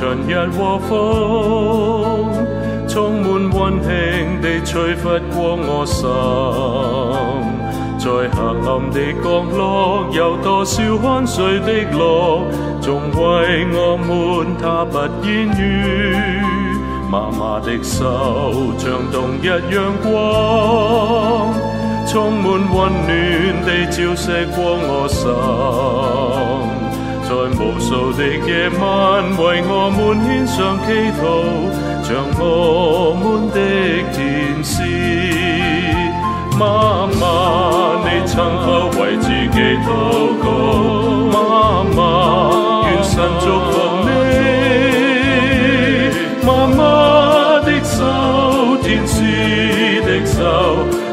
春日和風，充滿溫馨地吹拂過我心。在黑暗的角落，有多少看誰的樂，總為我們他不言語。媽媽的手像冬日陽光，充滿溫暖地照射過我心。在無數的夜晚，為我們獻上祈禱，像我們的天使。媽媽，你曾否為自己禱告？媽媽，願神祝福你。媽媽的手，天使的手，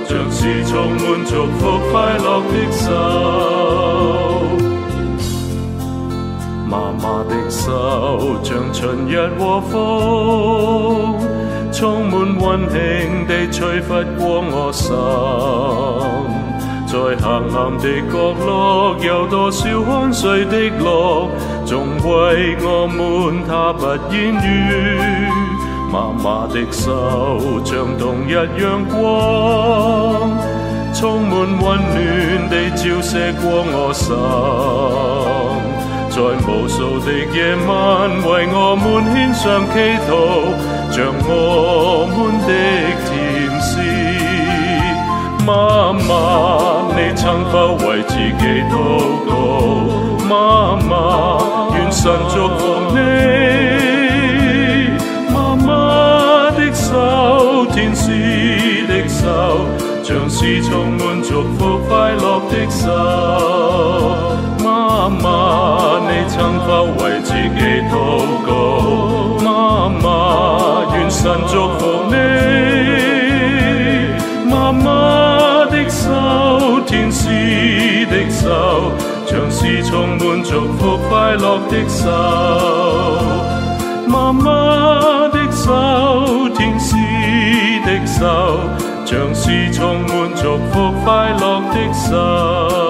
像是充滿祝福快樂的手。媽媽的手像春日和風，充滿溫馨地吹拂過我心。在黑暗的角落，有多少看誰的樂，總為我們他不言語。媽媽的手像冬日陽光，充滿溫暖地照射過我心。在無數的夜晚，為我們獻上祈禱，像我們的天使。媽媽，你曾否為自己禱告？媽媽，願神祝福你。媽媽的手，天使的手，像是充滿祝福快樂的手。媽媽，你曾否為自己禱告？媽媽，願神祝福你。媽媽的手，天使的手，像是充滿祝福快樂的手。媽媽的手，天使的手，像是充滿祝福快樂的手。